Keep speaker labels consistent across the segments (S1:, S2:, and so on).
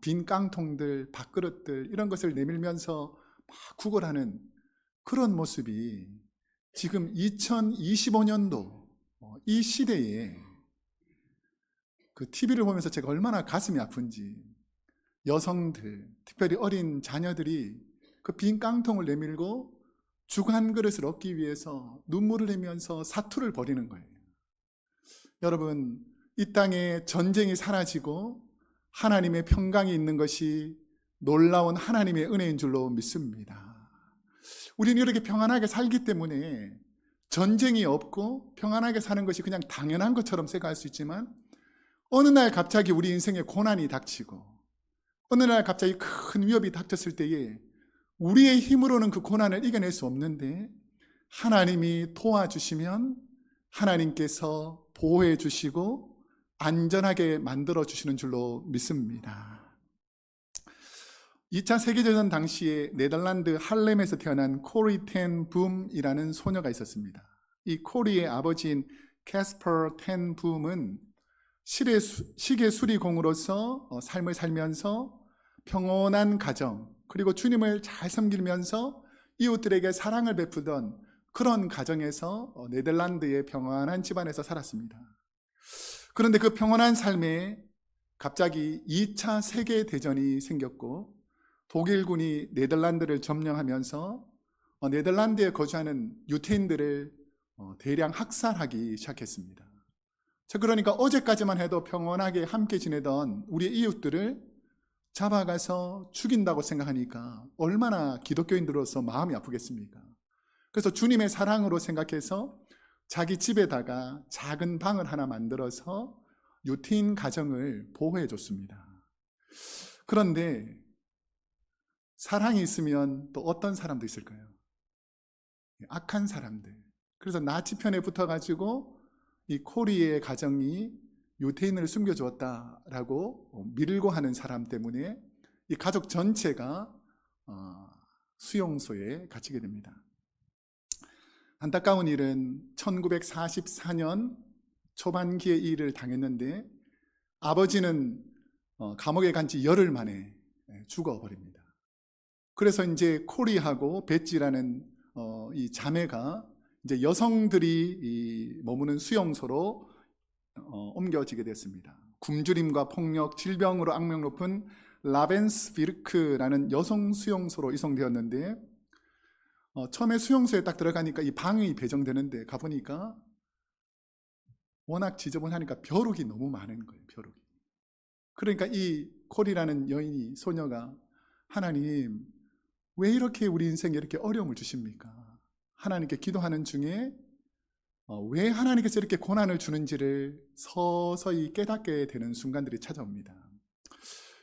S1: 빈 깡통들, 밥그릇들 이런 것을 내밀면서 막 구걸하는 그런 모습이 지금 2025년도 이 시대에 그 TV를 보면서 제가 얼마나 가슴이 아픈지, 여성들, 특별히 어린 자녀들이 그 빈 깡통을 내밀고 죽 한 그릇을 얻기 위해서 눈물을 흘리면서 사투를 벌이는 거예요. 여러분, 이 땅에 전쟁이 사라지고 하나님의 평강이 있는 것이 놀라운 하나님의 은혜인 줄로 믿습니다. 우리는 이렇게 평안하게 살기 때문에 전쟁이 없고 평안하게 사는 것이 그냥 당연한 것처럼 생각할 수 있지만, 어느 날 갑자기 우리 인생에 고난이 닥치고 어느 날 갑자기 큰 위협이 닥쳤을 때에 우리의 힘으로는 그 고난을 이겨낼 수 없는데 하나님이 도와주시면 하나님께서 보호해 주시고 안전하게 만들어 주시는 줄로 믿습니다. 2차 세계대전 당시에 네덜란드 할렘에서 태어난 코리 텐 붐이라는 소녀가 있었습니다. 이 코리의 아버지인 캐스퍼 텐 붐은 시계 수리공으로서 삶을 살면서 평온한 가정, 그리고 주님을 잘 섬기면서 이웃들에게 사랑을 베푸던 그런 가정에서 네덜란드의 평안한 집안에서 살았습니다. 그런데 그 평온한 삶에 갑자기 2차 세계대전이 생겼고 독일군이 네덜란드를 점령하면서 네덜란드에 거주하는 유태인들을 대량 학살하기 시작했습니다. 그러니까 어제까지만 해도 평온하게 함께 지내던 우리 이웃들을 잡아가서 죽인다고 생각하니까 얼마나 기독교인들로서 마음이 아프겠습니까? 그래서 주님의 사랑으로 생각해서 자기 집에다가 작은 방을 하나 만들어서 유태인 가정을 보호해 줬습니다. 그런데 사랑이 있으면 또 어떤 사람도 있을까요? 악한 사람들. 그래서 나치 편에 붙어가지고 이 코리의 가정이 유태인을 숨겨주었다라고 밀고 하는 사람 때문에 이 가족 전체가 수용소에 갇히게 됩니다. 안타까운 일은 1944년 초반기에 이 일을 당했는데 아버지는 감옥에 간 지 열흘 만에 죽어버립니다. 그래서 이제 코리하고 베찌라는 이 자매가 이제 여성들이 머무는 수용소로 옮겨지게 됐습니다. 굶주림과 폭력, 질병으로 악명 높은 라벤스비르크라는 여성 수용소로 이송되었는데 처음에 수용소에 딱 들어가니까 이 방이 배정되는데 가보니까 워낙 지저분하니까 벼룩이 너무 많은 거예요. 벼룩이. 그러니까 이 콜이라는 여인이, 소녀가 하나님 왜 이렇게 우리 인생에 이렇게 어려움을 주십니까? 하나님께 기도하는 중에 왜 하나님께서 이렇게 고난을 주는지를 서서히 깨닫게 되는 순간들이 찾아옵니다.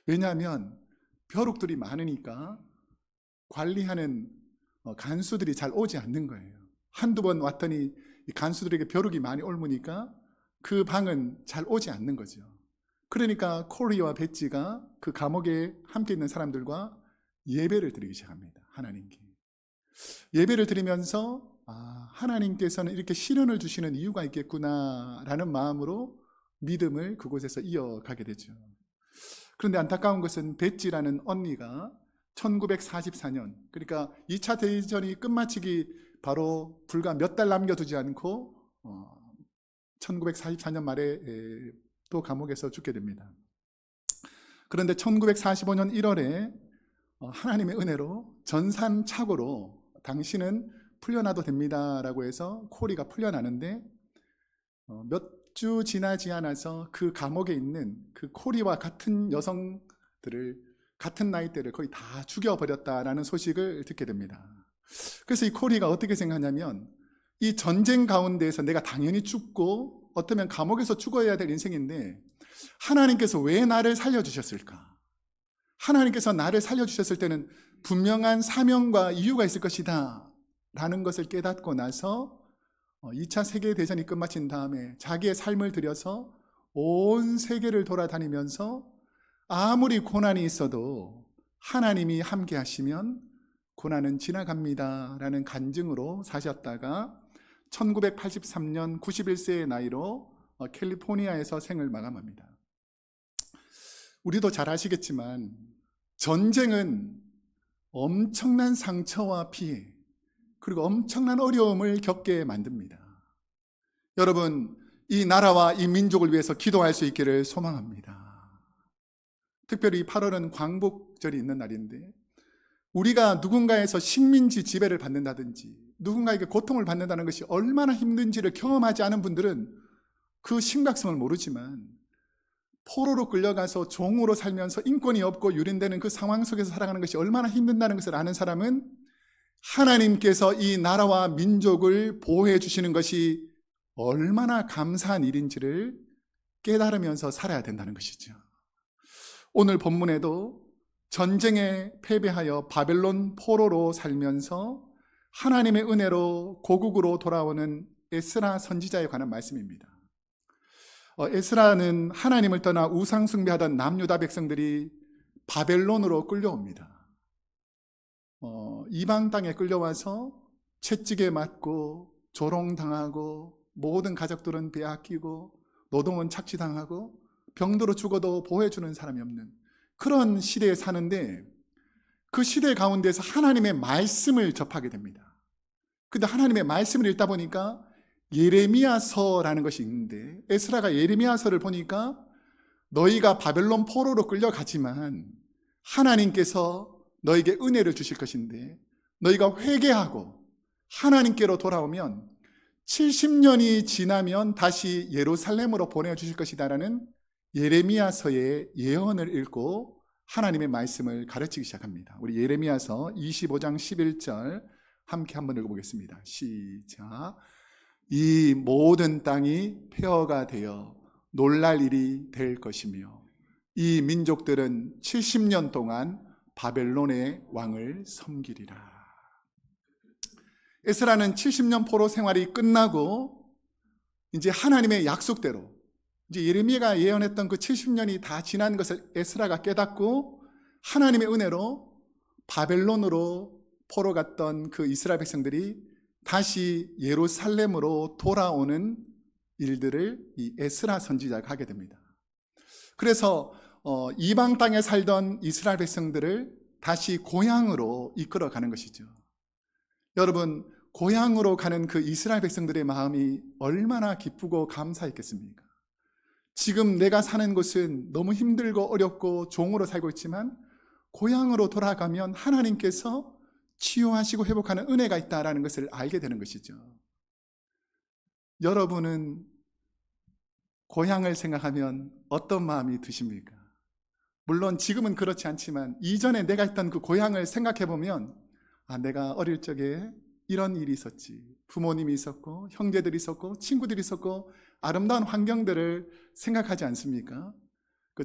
S1: 왜냐하면 벼룩들이 많으니까 관리하는 간수들이 잘 오지 않는 거예요. 한두 번 왔더니 간수들에게 벼룩이 많이 옮으니까 그 방은 잘 오지 않는 거죠. 그러니까 코리와 베찌가 그 감옥에 함께 있는 사람들과 예배를 드리기 시작합니다. 하나님께 예배를 드리면서 하나님께서는 이렇게 시련을 주시는 이유가 있겠구나라는 마음으로 믿음을 그곳에서 이어가게 되죠. 그런데 안타까운 것은 베찌라는 언니가 1944년, 그러니까 2차 대전이 끝마치기 바로 불과 몇 달 남겨두지 않고 1944년 말에 또 감옥에서 죽게 됩니다. 그런데 1945년 1월에 하나님의 은혜로 전산착오로 당신은 풀려나도 됩니다 라고 해서 코리가 풀려나는데 몇 주 지나지 않아서 그 감옥에 있는 그 코리와 같은 여성들을 같은 나이대를 거의 다 죽여버렸다라는 소식을 듣게 됩니다. 그래서 이 코리가 어떻게 생각하냐면 이 전쟁 가운데에서 내가 당연히 죽고 어쩌면 감옥에서 죽어야 될 인생인데 하나님께서 왜 나를 살려주셨을까? 하나님께서 나를 살려주셨을 때는 분명한 사명과 이유가 있을 것이다 라는 것을 깨닫고 나서 2차 세계대전이 끝마친 다음에 자기의 삶을 들여서 온 세계를 돌아다니면서 아무리 고난이 있어도 하나님이 함께 하시면 고난은 지나갑니다 라는 간증으로 사셨다가 1983년 91세의 나이로 캘리포니아에서 생을 마감합니다. 우리도 잘 아시겠지만 전쟁은 엄청난 상처와 피해 그리고 엄청난 어려움을 겪게 만듭니다. 여러분, 이 나라와 이 민족을 위해서 기도할 수 있기를 소망합니다. 특별히 8월은 광복절이 있는 날인데 우리가 누군가에서 식민지 지배를 받는다든지 누군가에게 고통을 받는다는 것이 얼마나 힘든지를 경험하지 않은 분들은 그 심각성을 모르지만 포로로 끌려가서 종으로 살면서 인권이 없고 유린되는 그 상황 속에서 살아가는 것이 얼마나 힘든다는 것을 아는 사람은 하나님께서 이 나라와 민족을 보호해 주시는 것이 얼마나 감사한 일인지를 깨달으면서 살아야 된다는 것이죠. 오늘 본문에도 전쟁에 패배하여 바벨론 포로로 살면서 하나님의 은혜로 고국으로 돌아오는 에스라 선지자에 관한 말씀입니다. 에스라는 하나님을 떠나 우상 숭배하던 남유다 백성들이 바벨론으로 끌려옵니다. 이방 땅에 끌려와서 채찍에 맞고 조롱당하고 모든 가족들은 빼앗기고 노동은 착취당하고 병들어 죽어도 보호해주는 사람이 없는 그런 시대에 사는데 그 시대 가운데서 하나님의 말씀을 접하게 됩니다. 근데 하나님의 말씀을 읽다 보니까 예레미야서라는 것이 있는데 에스라가 예레미야서를 보니까 너희가 바벨론 포로로 끌려가지만 하나님께서 너에게 은혜를 주실 것인데 너희가 회개하고 하나님께로 돌아오면 70년이 지나면 다시 예루살렘으로 보내주실 것이다라는 예레미야서의 예언을 읽고 하나님의 말씀을 가르치기 시작합니다. 우리 예레미야서 25장 11절 함께 한번 읽어보겠습니다. 시작. 이 모든 땅이 폐허가 되어 놀랄 일이 될 것이며 이 민족들은 70년 동안 바벨론의 왕을 섬기리라. 에스라는 70년 포로 생활이 끝나고 이제 하나님의 약속대로 이제 예레미야가 예언했던 그 70년이 다 지난 것을 에스라가 깨닫고 하나님의 은혜로 바벨론으로 포로 갔던 그 이스라엘 백성들이 다시 예루살렘으로 돌아오는 일들을 이 에스라 선지자가 하게 됩니다. 그래서 이방 땅에 살던 이스라엘 백성들을 다시 고향으로 이끌어가는 것이죠. 여러분, 고향으로 가는 그 이스라엘 백성들의 마음이 얼마나 기쁘고 감사했겠습니까? 지금 내가 사는 곳은 너무 힘들고 어렵고 종으로 살고 있지만 고향으로 돌아가면 하나님께서 치유하시고 회복하는 은혜가 있다는 것을 알게 되는 것이죠. 여러분은 고향을 생각하면 어떤 마음이 드십니까? 물론 지금은 그렇지 않지만 이전에 내가 있던 그 고향을 생각해 보면 내가 어릴 적에 이런 일이 있었지. 부모님이 있었고 형제들이 있었고 친구들이 있었고 아름다운 환경들을 생각하지 않습니까?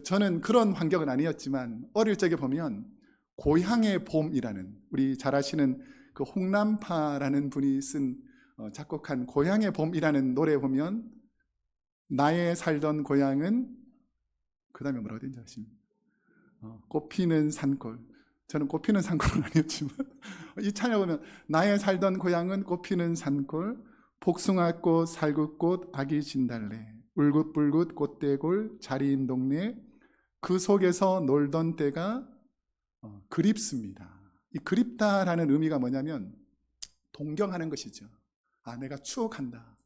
S1: 저는 그런 환경은 아니었지만 어릴 적에 보면 고향의 봄이라는 우리 잘 아시는 그 홍남파라는 분이 쓴 작곡한 고향의 봄이라는 노래에 보면 나의 살던 고향은 그 다음에 뭐라고 되는지 아십니까? 꽃피는 산골. 저는 꽃피는 산골은 아니었지만 이 찬양 보면 나의 살던 고향은 꽃피는 산골 복숭아꽃 살구꽃 아기 진달래 울긋불긋 꽃대골 자리인 동네 그 속에서 놀던 때가 그립습니다. 이 그립다라는 의미가 뭐냐면 동경하는 것이죠. 내가 추억한다.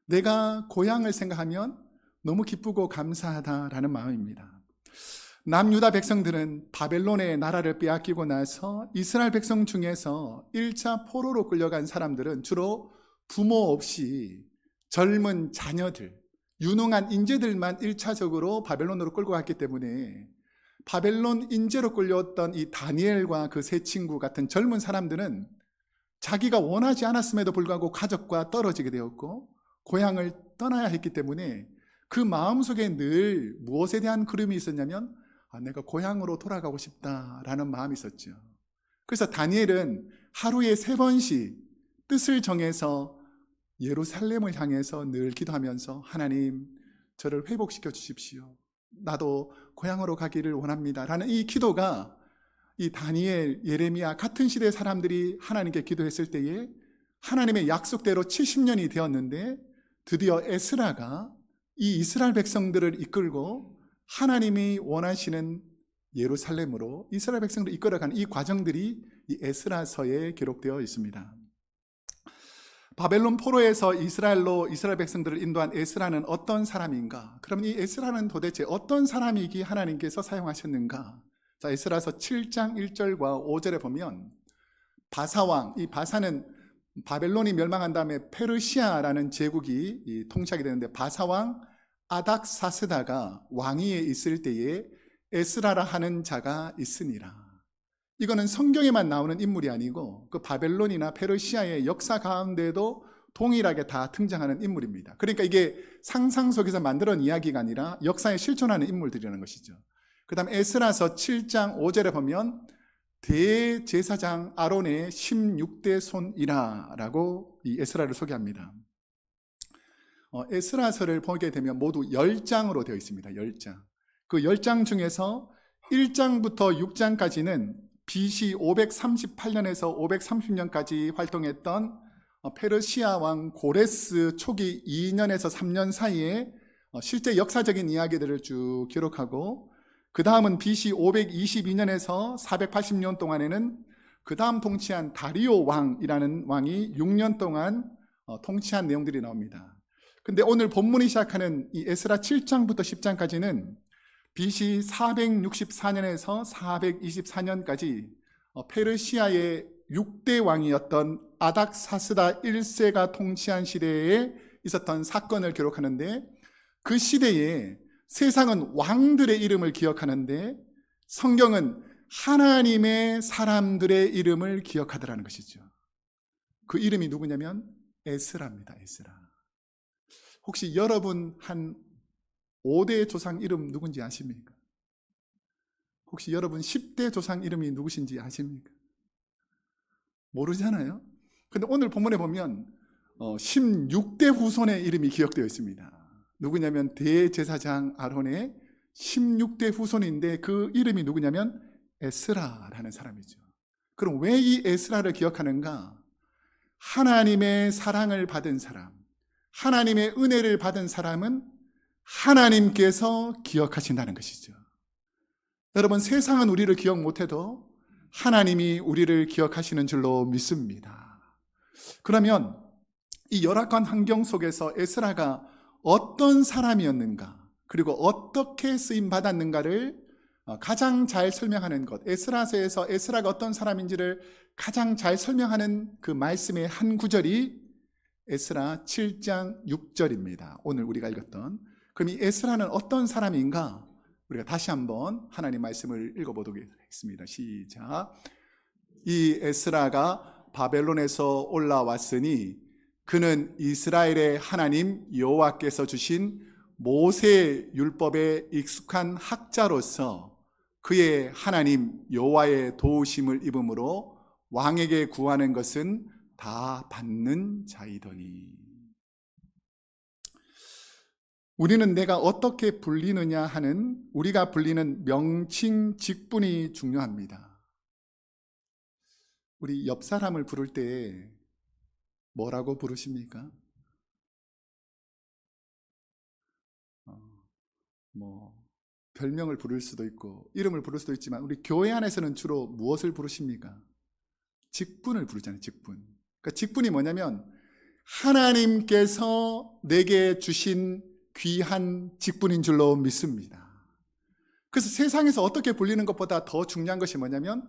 S1: 내가 고향을 생각하면 너무 기쁘고 감사하다라는 마음입니다. 남유다 백성들은 바벨론의 나라를 빼앗기고 나서 이스라엘 백성 중에서 1차 포로로 끌려간 사람들은 주로 부모 없이 젊은 자녀들, 유능한 인재들만 1차적으로 바벨론으로 끌고 갔기 때문에 바벨론 인재로 끌려왔던 이 다니엘과 그 세 친구 같은 젊은 사람들은 자기가 원하지 않았음에도 불구하고 가족과 떨어지게 되었고 고향을 떠나야 했기 때문에 그 마음속에 늘 무엇에 대한 그림이 있었냐면 내가 고향으로 돌아가고 싶다라는 마음이 있었죠. 그래서 다니엘은 하루에 3번씩 뜻을 정해서 예루살렘을 향해서 늘 기도하면서 하나님 저를 회복시켜 주십시오. 나도 고향으로 가기를 원합니다 라는 이 기도가 이 다니엘, 예레미야 같은 시대의 사람들이 하나님께 기도했을 때에 하나님의 약속대로 70년이 되었는데 드디어 에스라가 이 이스라엘 백성들을 이끌고 하나님이 원하시는 예루살렘으로 이스라엘 백성들을 이끌어가는 이 과정들이 이 에스라서에 기록되어 있습니다. 바벨론 포로에서 이스라엘로 이스라엘 백성들을 인도한 에스라는 어떤 사람인가? 그럼 이 에스라는 도대체 어떤 사람이기 하나님께서 사용하셨는가? 자, 에스라서 7장 1절과 5절에 보면 바사왕, 이 바사는 바벨론이 멸망한 다음에 페르시아라는 제국이 통치하게 되는데 바사왕 아닥사스다가 왕위에 있을 때에 에스라라 하는 자가 있으니라. 이거는 성경에만 나오는 인물이 아니고 그 바벨론이나 페르시아의 역사 가운데도 동일하게 다 등장하는 인물입니다. 그러니까 이게 상상 속에서 만들어낸 이야기가 아니라 역사에 실존하는 인물들이라는 것이죠. 그 다음 에스라서 7장 5절에 보면 대제사장 아론의 16대 손이라 라고 이 에스라를 소개합니다. 에스라서를 보게 되면 모두 10장으로 되어 있습니다. 10장. 그 10장 중에서 1장부터 6장까지는 BC 538년에서 530년까지 활동했던 페르시아 왕 고레스 초기 2년에서 3년 사이에 실제 역사적인 이야기들을 쭉 기록하고, 그 다음은 BC 522년에서 480년 동안에는 그 다음 통치한 다리오 왕이라는 왕이 6년 동안 통치한 내용들이 나옵니다. 근데 오늘 본문이 시작하는 이 에스라 7장부터 10장까지는 BC 464년에서 424년까지 페르시아의 6대 왕이었던 아닥사스다 1세가 통치한 시대에 있었던 사건을 기록하는데, 그 시대에 세상은 왕들의 이름을 기억하는데 성경은 하나님의 사람들의 이름을 기억하더라는 것이죠. 그 이름이 누구냐면 에스라입니다. 에스라. 혹시 여러분 한 5대 조상 이름 누군지 아십니까? 혹시 여러분 10대 조상 이름이 누구신지 아십니까? 모르잖아요. 근데 오늘 본문에 보면 16대 후손의 이름이 기억되어 있습니다. 누구냐면 대제사장 아론의 16대 후손인데 그 이름이 누구냐면 에스라라는 사람이죠. 그럼 왜 이 에스라를 기억하는가? 하나님의 사랑을 받은 사람, 하나님의 은혜를 받은 사람은 하나님께서 기억하신다는 것이죠. 여러분, 세상은 우리를 기억 못해도 하나님이 우리를 기억하시는 줄로 믿습니다. 그러면 이 열악한 환경 속에서 에스라가 어떤 사람이었는가, 그리고 어떻게 쓰임받았는가를 가장 잘 설명하는 것, 에스라서에서 에스라가 어떤 사람인지를 가장 잘 설명하는 그 말씀의 한 구절이 에스라 7장 6절입니다. 오늘 우리가 읽었던. 그럼 이 에스라는 어떤 사람인가? 우리가 다시 한번 하나님 말씀을 읽어보도록 하겠습니다. 시작. 이 에스라가 바벨론에서 올라왔으니 그는 이스라엘의 하나님 여호와께서 주신 모세 율법에 익숙한 학자로서 그의 하나님 여호와의 도우심을 입음으로 왕에게 구하는 것은 다 받는 자이더니. 우리는 내가 어떻게 불리느냐 하는, 우리가 불리는 명칭 직분이 중요합니다. 우리 옆 사람을 부를 때 뭐라고 부르십니까? 별명을 부를 수도 있고 이름을 부를 수도 있지만 우리 교회 안에서는 주로 무엇을 부르십니까? 직분을 부르잖아요. 직분. 그러니까 직분이 뭐냐면 하나님께서 내게 주신 귀한 직분인 줄로 믿습니다. 그래서 세상에서 어떻게 불리는 것보다 더 중요한 것이 뭐냐면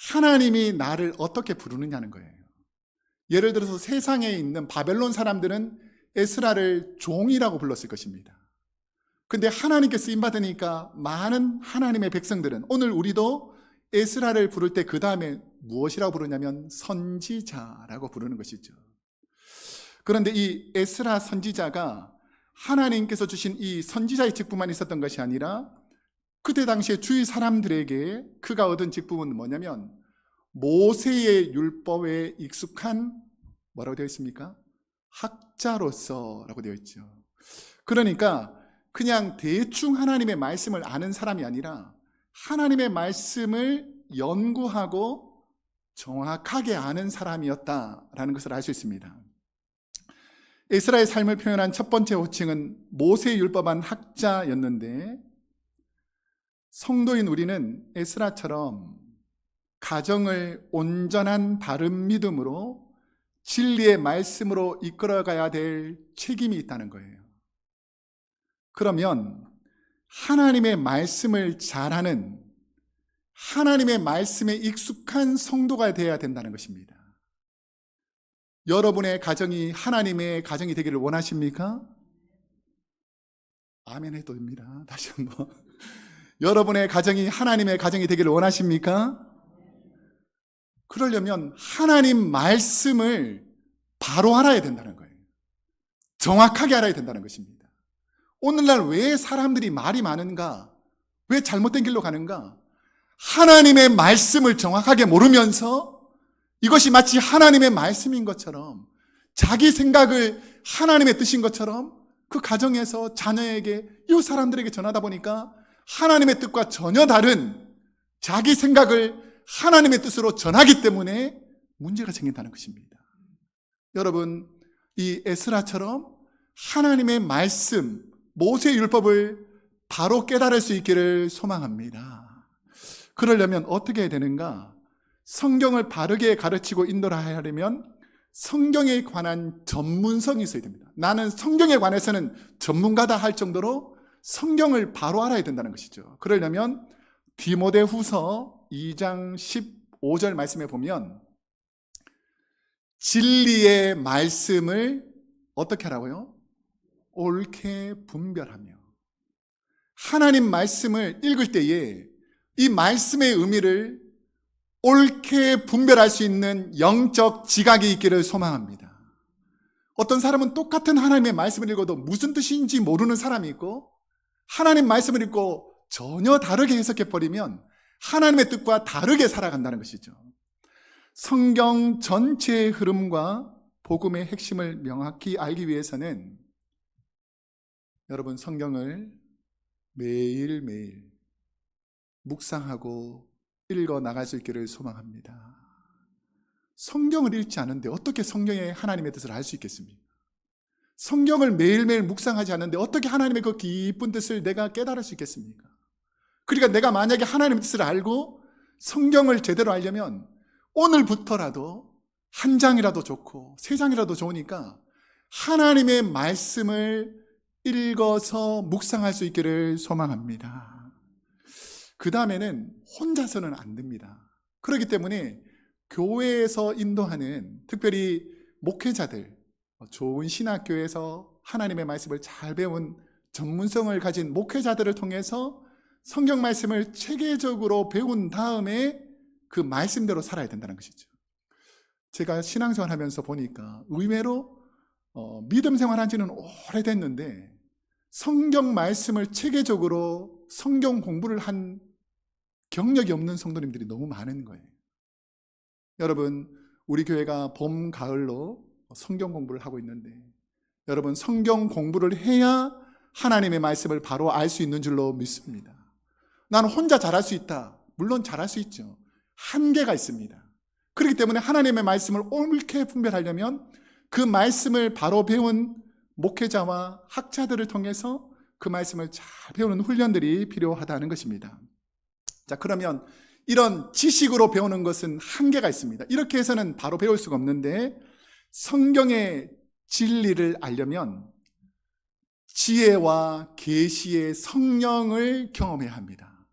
S1: 하나님이 나를 어떻게 부르느냐는 거예요. 예를 들어서 세상에 있는 바벨론 사람들은 에스라를 종이라고 불렀을 것입니다. 근데 하나님께 쓰임받으니까 많은 하나님의 백성들은, 오늘 우리도 에스라를 부를 때 그 다음에 무엇이라고 부르냐면 선지자라고 부르는 것이죠. 그런데 이 에스라 선지자가 하나님께서 주신 이 선지자의 직분만 있었던 것이 아니라 그때 당시에 주위 사람들에게 그가 얻은 직분은 뭐냐면 모세의 율법에 익숙한, 뭐라고 되어 있습니까? 학자로서라고 되어 있죠. 그러니까 그냥 대충 하나님의 말씀을 아는 사람이 아니라 하나님의 말씀을 연구하고 정확하게 아는 사람이었다라는 것을 알 수 있습니다. 에스라의 삶을 표현한 첫 번째 호칭은 모세의 율법한 학자였는데, 성도인 우리는 에스라처럼 가정을 온전한 바른 믿음으로 진리의 말씀으로 이끌어가야 될 책임이 있다는 거예요. 그러면 하나님의 말씀을 잘하는, 하나님의 말씀에 익숙한 성도가 되어야 된다는 것입니다. 여러분의 가정이 하나님의 가정이 되기를 원하십니까? 아멘 해도 됩니다. 다시 한번. 여러분의 가정이 하나님의 가정이 되기를 원하십니까? 그러려면 하나님 말씀을 바로 알아야 된다는 거예요. 정확하게 알아야 된다는 것입니다. 오늘날 왜 사람들이 말이 많은가? 왜 잘못된 길로 가는가? 하나님의 말씀을 정확하게 모르면서 이것이 마치 하나님의 말씀인 것처럼, 자기 생각을 하나님의 뜻인 것처럼 그 가정에서 자녀에게, 이 사람들에게 전하다 보니까 하나님의 뜻과 전혀 다른 자기 생각을 하나님의 뜻으로 전하기 때문에 문제가 생긴다는 것입니다. 여러분, 이 에스라처럼 하나님의 말씀, 모세의 율법을 바로 깨달을 수 있기를 소망합니다. 그러려면 어떻게 해야 되는가? 성경을 바르게 가르치고 인도를 하려면 성경에 관한 전문성이 있어야 됩니다. 나는 성경에 관해서는 전문가다 할 정도로 성경을 바로 알아야 된다는 것이죠. 그러려면 디모데후서 2장 15절 말씀에 보면 진리의 말씀을 어떻게 하라고요? 옳게 분별하며. 하나님 말씀을 읽을 때에 이 말씀의 의미를 옳게 분별할 수 있는 영적 지각이 있기를 소망합니다. 어떤 사람은 똑같은 하나님의 말씀을 읽어도 무슨 뜻인지 모르는 사람이 있고, 하나님 말씀을 읽고 전혀 다르게 해석해버리면 하나님의 뜻과 다르게 살아간다는 것이죠. 성경 전체의 흐름과 복음의 핵심을 명확히 알기 위해서는 여러분, 성경을 매일매일 묵상하고 읽어 나갈 수 있기를 소망합니다. 성경을 읽지 않은데 어떻게 성경의 하나님의 뜻을 알 수 있겠습니까? 성경을 매일매일 묵상하지 않는데 어떻게 하나님의 그 깊은 뜻을 내가 깨달을 수 있겠습니까? 그러니까 내가 만약에 하나님의 뜻을 알고 성경을 제대로 알려면 오늘부터라도 한 장이라도 좋고 세 장이라도 좋으니까 하나님의 말씀을 읽어서 묵상할 수 있기를 소망합니다. 그 다음에는 혼자서는 안 됩니다. 그렇기 때문에 교회에서 인도하는, 특별히 목회자들, 좋은 신학교에서 하나님의 말씀을 잘 배운 전문성을 가진 목회자들을 통해서 성경 말씀을 체계적으로 배운 다음에 그 말씀대로 살아야 된다는 것이죠. 제가 신앙생활 하면서 보니까 의외로 믿음 생활한 지는 오래됐는데 성경 말씀을 체계적으로 성경 공부를 한 경력이 없는 성도님들이 너무 많은 거예요. 여러분, 우리 교회가 봄, 가을로 성경 공부를 하고 있는데 여러분, 성경 공부를 해야 하나님의 말씀을 바로 알 수 있는 줄로 믿습니다. 나는 혼자 잘할 수 있다. 물론 잘할 수 있죠. 한계가 있습니다. 그렇기 때문에 하나님의 말씀을 옳게 분별하려면 그 말씀을 바로 배운 목회자와 학자들을 통해서 그 말씀을 잘 배우는 훈련들이 필요하다는 것입니다. 자, 그러면 이런 지식으로 배우는 것은 한계가 있습니다. 이렇게 해서는 바로 배울 수가 없는데 성경의 진리를 알려면 지혜와 계시의 성령을 경험해야 합니다.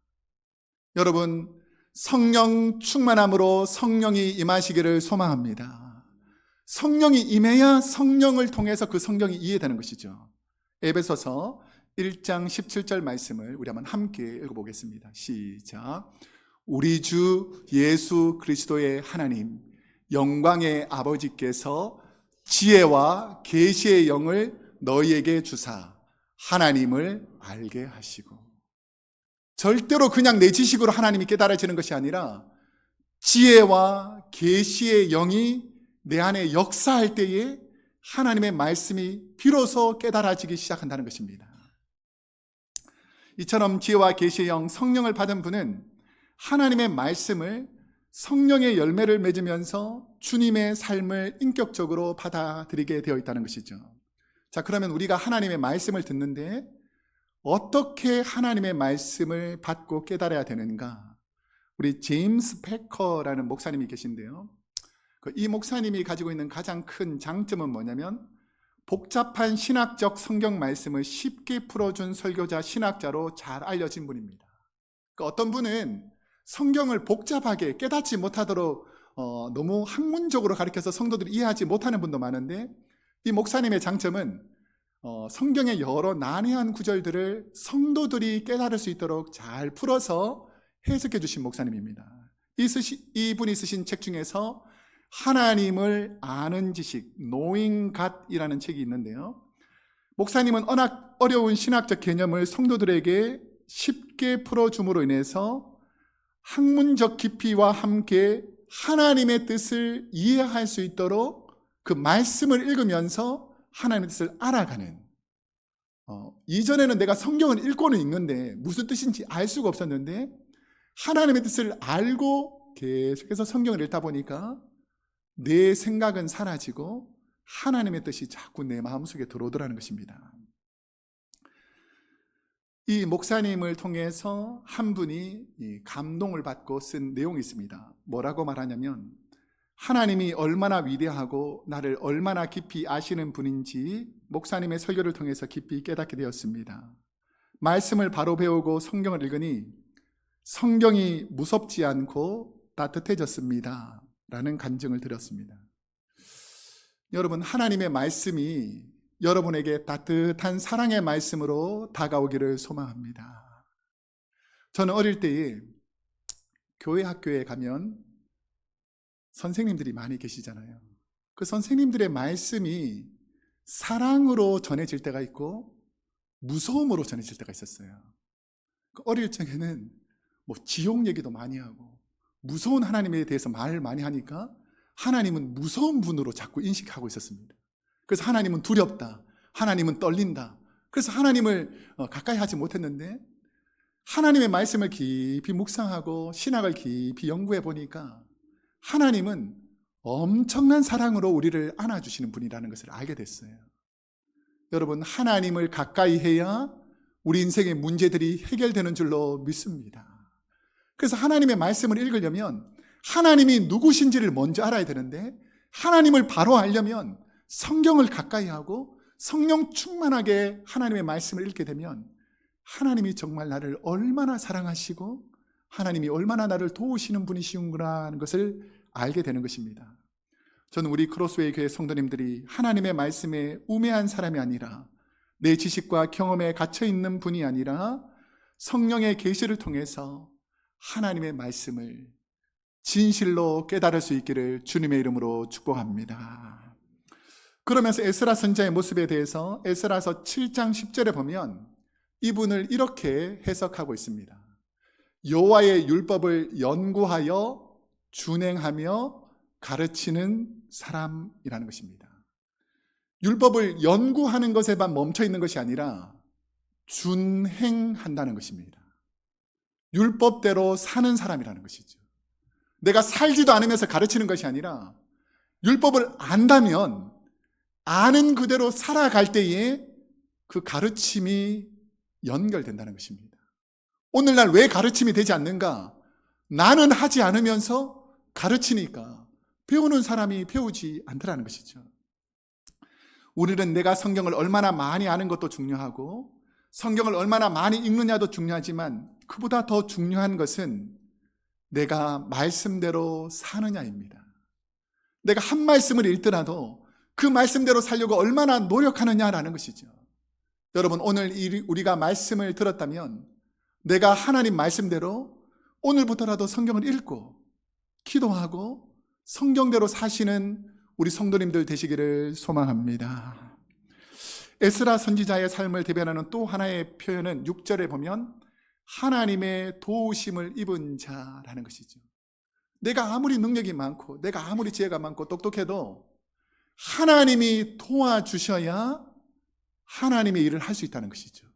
S1: 여러분, 성령 충만함으로 성령이 임하시기를 소망합니다. 성령이 임해야 성령을 통해서 그 성경이 이해되는 것이죠. 에베소서 1장 17절 말씀을 우리 한번 함께 읽어보겠습니다. 시작. 우리 주 예수 그리스도의 하나님, 영광의 아버지께서 지혜와 계시의 영을 너희에게 주사 하나님을 알게 하시고. 절대로 그냥 내 지식으로 하나님이 깨달아지는 것이 아니라 지혜와 계시의 영이 내 안에 역사할 때에 하나님의 말씀이 비로소 깨달아지기 시작한다는 것입니다. 이처럼 지혜와 계시의 영, 성령을 받은 분은 하나님의 말씀을 성령의 열매를 맺으면서 주님의 삶을 인격적으로 받아들이게 되어 있다는 것이죠. 자, 그러면 우리가 하나님의 말씀을 듣는데 어떻게 하나님의 말씀을 받고 깨달아야 되는가? 우리 제임스 패커라는 목사님이 계신데요. 이 목사님이 가지고 있는 가장 큰 장점은 뭐냐면 복잡한 신학적 성경 말씀을 쉽게 풀어준 설교자, 신학자로 잘 알려진 분입니다. 어떤 분은 성경을 복잡하게 깨닫지 못하도록 너무 학문적으로 가르쳐서 성도들이 이해하지 못하는 분도 많은데, 이 목사님의 장점은 성경의 여러 난해한 구절들을 성도들이 깨달을 수 있도록 잘 풀어서 해석해 주신 목사님입니다. 이분이 쓰신 책 중에서 하나님을 아는 지식, Knowing God이라는 책이 있는데요. 목사님은 워낙 어려운 신학적 개념을 성도들에게 쉽게 풀어줌으로 인해서 학문적 깊이와 함께 하나님의 뜻을 이해할 수 있도록 그 말씀을 읽으면서 하나님의 뜻을 알아가는, 이전에는 내가 성경을 읽고는 읽는데 무슨 뜻인지 알 수가 없었는데 하나님의 뜻을 알고 계속해서 성경을 읽다 보니까 내 생각은 사라지고 하나님의 뜻이 자꾸 내 마음속에 들어오더라는 것입니다. 이 목사님을 통해서 한 분이 감동을 받고 쓴 내용이 있습니다. 뭐라고 말하냐면, 하나님이 얼마나 위대하고 나를 얼마나 깊이 아시는 분인지 목사님의 설교를 통해서 깊이 깨닫게 되었습니다. 말씀을 바로 배우고 성경을 읽으니 성경이 무섭지 않고 따뜻해졌습니다 라는 간증을 드렸습니다. 여러분, 하나님의 말씀이 여러분에게 따뜻한 사랑의 말씀으로 다가오기를 소망합니다. 저는 어릴 때에 교회 학교에 가면 선생님들이 많이 계시잖아요. 그 선생님들의 말씀이 사랑으로 전해질 때가 있고 무서움으로 전해질 때가 있었어요. 어릴 적에는 지옥 얘기도 많이 하고 무서운 하나님에 대해서 말을 많이 하니까 하나님은 무서운 분으로 자꾸 인식하고 있었습니다. 그래서 하나님은 두렵다, 하나님은 떨린다. 그래서 하나님을 가까이 하지 못했는데, 하나님의 말씀을 깊이 묵상하고 신학을 깊이 연구해 보니까 하나님은 엄청난 사랑으로 우리를 안아주시는 분이라는 것을 알게 됐어요. 여러분, 하나님을 가까이 해야 우리 인생의 문제들이 해결되는 줄로 믿습니다. 그래서 하나님의 말씀을 읽으려면 하나님이 누구신지를 먼저 알아야 되는데, 하나님을 바로 알려면 성경을 가까이 하고 성령 충만하게 하나님의 말씀을 읽게 되면 하나님이 정말 나를 얼마나 사랑하시고 하나님이 얼마나 나를 도우시는 분이시구나 하는 것을 알게 되는 것입니다. 저는 우리 크로스웨이 교회 성도님들이 하나님의 말씀에 우매한 사람이 아니라, 내 지식과 경험에 갇혀있는 분이 아니라 성령의 계시를 통해서 하나님의 말씀을 진실로 깨달을 수 있기를 주님의 이름으로 축복합니다. 그러면서 에스라 선지자의 모습에 대해서 에스라서 7장 10절에 보면 이분을 이렇게 해석하고 있습니다. 여호와의 율법을 연구하여 준행하며 가르치는 사람이라는 것입니다. 율법을 연구하는 것에만 멈춰 있는 것이 아니라 준행한다는 것입니다. 율법대로 사는 사람이라는 것이죠. 내가 살지도 않으면서 가르치는 것이 아니라 율법을 안다면 아는 그대로 살아갈 때에 그 가르침이 연결된다는 것입니다. 오늘날 왜 가르침이 되지 않는가? 나는 하지 않으면서 가르치니까 배우는 사람이 배우지 않더라는 것이죠. 우리는 내가 성경을 얼마나 많이 아는 것도 중요하고 성경을 얼마나 많이 읽느냐도 중요하지만 그보다 더 중요한 것은 내가 말씀대로 사느냐입니다. 내가 한 말씀을 읽더라도 그 말씀대로 살려고 얼마나 노력하느냐라는 것이죠. 여러분, 오늘 우리가 말씀을 들었다면 내가 하나님 말씀대로 오늘부터라도 성경을 읽고 기도하고 성경대로 사시는 우리 성도님들 되시기를 소망합니다. 에스라 선지자의 삶을 대변하는 또 하나의 표현은 6절에 보면 하나님의 도우심을 입은 자라는 것이죠. 내가 아무리 능력이 많고 내가 아무리 지혜가 많고 똑똑해도 하나님이 도와주셔야 하나님의 일을 할 수 있다는 것이죠.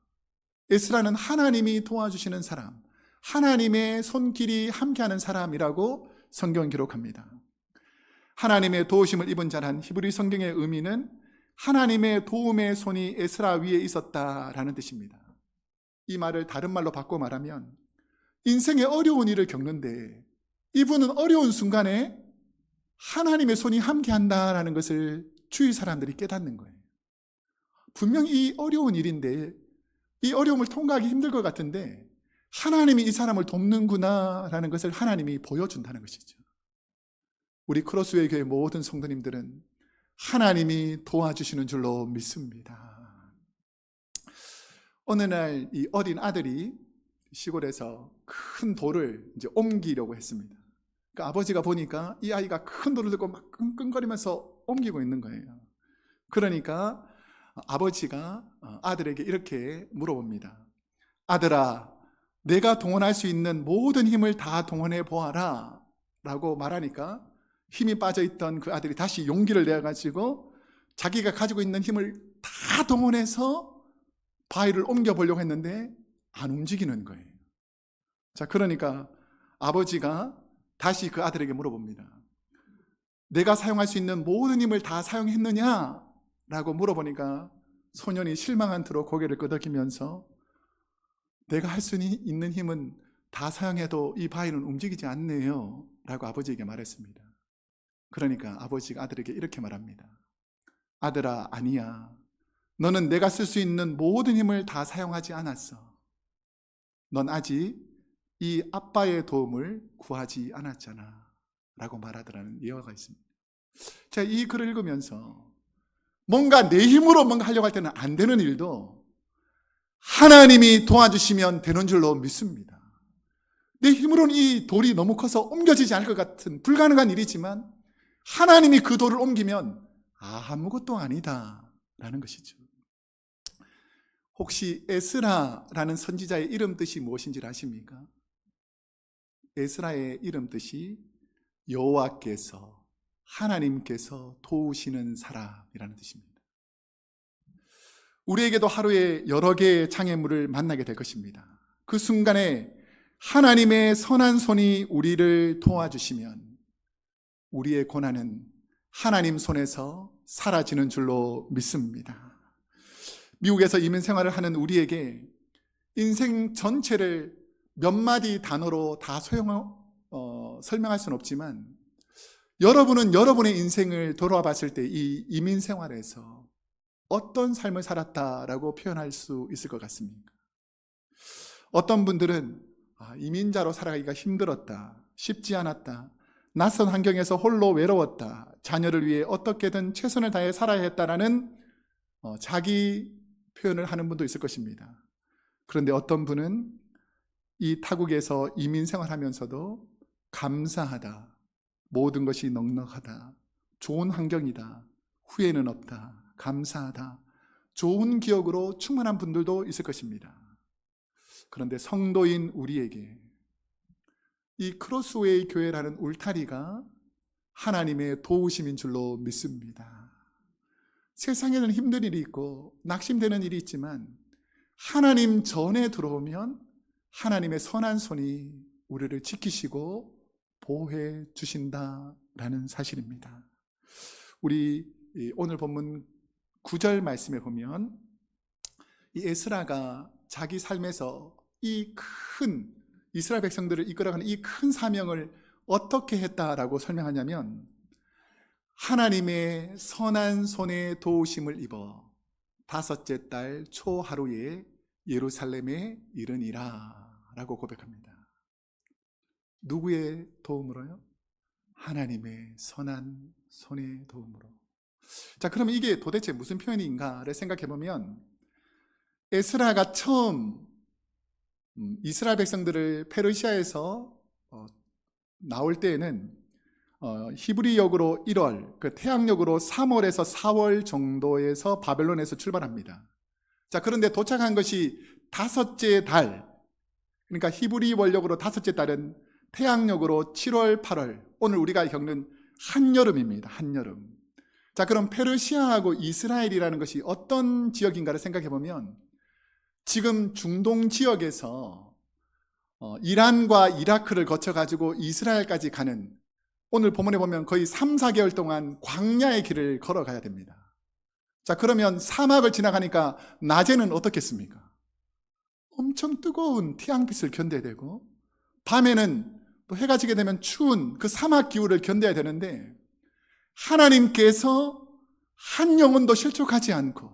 S1: 에스라는 하나님이 도와주시는 사람, 하나님의 손길이 함께하는 사람이라고 성경 기록합니다. 하나님의 도우심을 입은 자란 히브리 성경의 의미는 하나님의 도움의 손이 에스라 위에 있었다라는 뜻입니다. 이 말을 다른 말로 바꿔 말하면 인생의 어려운 일을 겪는데 이분은 어려운 순간에 하나님의 손이 함께한다라는 것을 주위 사람들이 깨닫는 거예요. 분명히 이 어려운 일인데 이 어려움을 통과하기 힘들 것 같은데 하나님이 이 사람을 돕는구나라는 것을 하나님이 보여준다는 것이죠. 우리 크로스웨이 교회 모든 성도님들은 하나님이 도와주시는 줄로 믿습니다. 어느 날 이 어린 아들이 시골에서 큰 돌을 이제 옮기려고 했습니다. 그 아버지가 보니까 이 아이가 큰 돌을 들고 막 끙끙거리면서 옮기고 있는 거예요. 그러니까 아버지가 아들에게 이렇게 물어봅니다. 아들아, 내가 동원할 수 있는 모든 힘을 다 동원해 보아라 라고 말하니까 힘이 빠져있던 그 아들이 다시 용기를 내어가지고 자기가 가지고 있는 힘을 다 동원해서 바위를 옮겨보려고 했는데 안 움직이는 거예요. 자, 그러니까 아버지가 다시 그 아들에게 물어봅니다. 내가 사용할 수 있는 모든 힘을 다 사용했느냐? 라고 물어보니까 소년이 실망한 채로 고개를 끄덕이면서 내가 할 수 있는 힘은 다 사용해도 이 바위는 움직이지 않네요 라고 아버지에게 말했습니다. 그러니까 아버지가 아들에게 이렇게 말합니다. 아들아, 아니야. 너는 내가 쓸 수 있는 모든 힘을 다 사용하지 않았어. 넌 아직 이 아빠의 도움을 구하지 않았잖아 라고 말하더라는 예화가 있습니다. 제가 이 글을 읽으면서 뭔가 내 힘으로 뭔가 하려고 할 때는 안 되는 일도 하나님이 도와주시면 되는 줄로 믿습니다. 내 힘으로는 이 돌이 너무 커서 옮겨지지 않을 것 같은 불가능한 일이지만 하나님이 그 돌을 옮기면 아무것도 아니다 라는 것이죠. 혹시 에스라라는 선지자의 이름 뜻이 무엇인지 아십니까? 에스라의 이름 뜻이 여호와께서, 하나님께서 도우시는 사람이라는 뜻입니다. 우리에게도 하루에 여러 개의 장애물을 만나게 될 것입니다. 그 순간에 하나님의 선한 손이 우리를 도와주시면 우리의 고난은 하나님 손에서 사라지는 줄로 믿습니다. 미국에서 이민 생활을 하는 우리에게 인생 전체를 몇 마디 단어로 다 설명할 수는 없지만 여러분은 여러분의 인생을 돌아와 봤을 때 이 이민 생활에서 어떤 삶을 살았다라고 표현할 수 있을 것 같습니까? 어떤 분들은 이민자로 살아가기가 힘들었다, 쉽지 않았다, 낯선 환경에서 홀로 외로웠다, 자녀를 위해 어떻게든 최선을 다해 살아야 했다라는 자기 표현을 하는 분도 있을 것입니다. 그런데 어떤 분은 이 타국에서 이민 생활하면서도 감사하다, 모든 것이 넉넉하다, 좋은 환경이다, 후회는 없다, 감사하다, 좋은 기억으로 충만한 분들도 있을 것입니다. 그런데 성도인 우리에게 이 크로스웨이 교회라는 울타리가 하나님의 도우심인 줄로 믿습니다. 세상에는 힘든 일이 있고 낙심되는 일이 있지만 하나님 전에 들어오면 하나님의 선한 손이 우리를 지키시고 보호해 주신다라는 사실입니다. 우리 오늘 본문 9절 말씀에 보면 이 에스라가 자기 삶에서 이 큰 이스라엘 백성들을 이끌어가는 이 큰 사명을 어떻게 했다라고 설명하냐면 하나님의 선한 손에 도우심을 입어 다섯째 달 초하루에 예루살렘에 이르니라 라고 고백합니다. 누구의 도움으로요? 하나님의 선한 손의 도움으로. 자, 그러면 이게 도대체 무슨 표현인가를 생각해 보면 에스라가 처음 이스라엘 백성들을 페르시아에서 나올 때에는 히브리역으로 1월, 그 태양력으로 3월에서 4월 정도에서 바벨론에서 출발합니다. 자, 그런데 도착한 것이 다섯째 달, 그러니까 히브리 원력으로 다섯째 달은 태양력으로 7월, 8월, 오늘 우리가 겪는 한여름입니다. 한여름. 자, 그럼 페르시아하고 이스라엘이라는 것이 어떤 지역인가를 생각해 보면 지금 중동 지역에서 이란과 이라크를 거쳐가지고 이스라엘까지 가는, 오늘 본문에 보면 거의 3, 4개월 동안 광야의 길을 걸어가야 됩니다. 자, 그러면 사막을 지나가니까 낮에는 어떻겠습니까? 엄청 뜨거운 태양빛을 견뎌야 되고, 밤에는 또 해가 지게 되면 추운 그 사막 기후를 견뎌야 되는데, 하나님께서 한 영혼도 실족하지 않고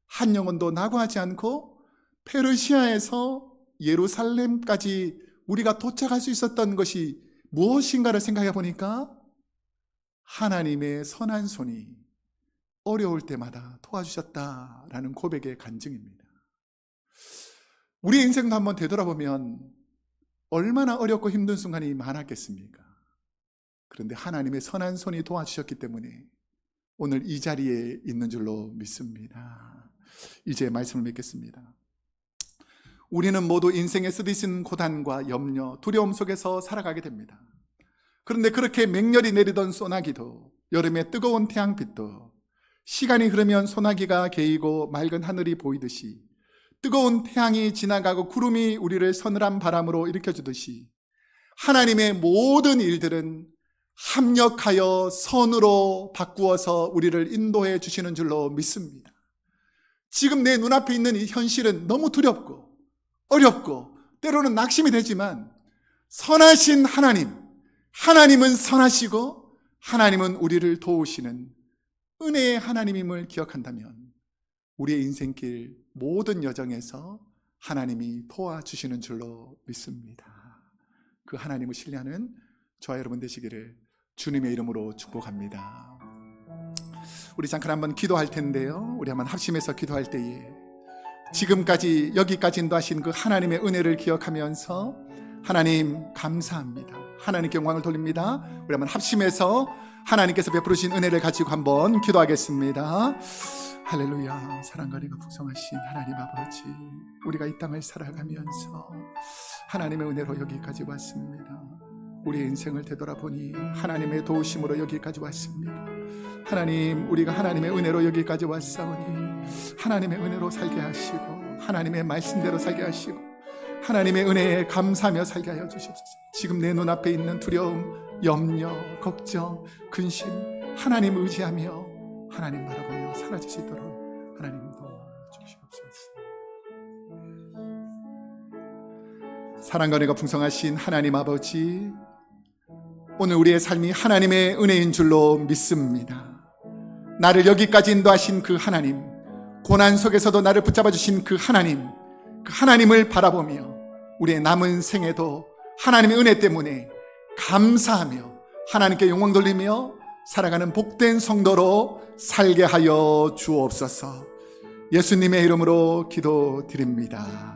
S1: 한 영혼도 낙오하지 않고 페르시아에서 예루살렘까지 우리가 도착할 수 있었던 것이 무엇인가를 생각해 보니까 하나님의 선한 손이 어려울 때마다 도와주셨다라는 고백의 간증입니다. 우리 인생도 한번 되돌아보면 얼마나 어렵고 힘든 순간이 많았겠습니까? 그런데 하나님의 선한 손이 도와주셨기 때문에 오늘 이 자리에 있는 줄로 믿습니다. 이제 말씀을 맺겠습니다. 우리는 모두 인생에 쓰디신 고단과 염려, 두려움 속에서 살아가게 됩니다. 그런데 그렇게 맹렬히 내리던 소나기도, 여름의 뜨거운 태양빛도 시간이 흐르면 소나기가 개이고 맑은 하늘이 보이듯이, 뜨거운 태양이 지나가고 구름이 우리를 서늘한 바람으로 일으켜주듯이 하나님의 모든 일들은 합력하여 선으로 바꾸어서 우리를 인도해 주시는 줄로 믿습니다. 지금 내 눈앞에 있는 이 현실은 너무 두렵고 어렵고 때로는 낙심이 되지만 선하신 하나님은 선하시고 하나님은 우리를 도우시는 은혜의 하나님임을 기억한다면 우리의 인생길 모든 여정에서 하나님이 도와주시는 줄로 믿습니다. 그 하나님을 신뢰하는 저와 여러분 되시기를 주님의 이름으로 축복합니다. 우리 잠깐 한번 기도할 텐데요, 우리 한번 합심해서 기도할 때에 지금까지 여기까지 인도하신 그 하나님의 은혜를 기억하면서 하나님 감사합니다, 하나님께 영광을 돌립니다. 우리 한번 합심해서 하나님께서 베풀으신 은혜를 가지고 한번 기도하겠습니다. 할렐루야. 사랑과 은혜가 풍성하신 하나님 아버지, 우리가 이 땅을 살아가면서 하나님의 은혜로 여기까지 왔습니다. 우리의 인생을 되돌아보니 하나님의 도우심으로 여기까지 왔습니다. 하나님, 우리가 하나님의 은혜로 여기까지 왔사오니 하나님의 은혜로 살게 하시고 하나님의 말씀대로 살게 하시고 하나님의 은혜에 감사하며 살게 하여 주시옵소서. 지금 내 눈앞에 있는 두려움, 염려, 걱정, 근심, 하나님 의지하며 하나님 바라보며 사라질 수 있도록 하나님 도와주시옵소서. 사랑과 은혜가 풍성하신 하나님 아버지, 오늘 우리의 삶이 하나님의 은혜인 줄로 믿습니다. 나를 여기까지 인도하신 그 하나님, 고난 속에서도 나를 붙잡아 주신 그 하나님을 바라보며 우리의 남은 생에도 하나님의 은혜 때문에 감사하며 하나님께 영광 돌리며 살아가는 복된 성도로 살게 하여 주옵소서. 예수님의 이름으로 기도드립니다.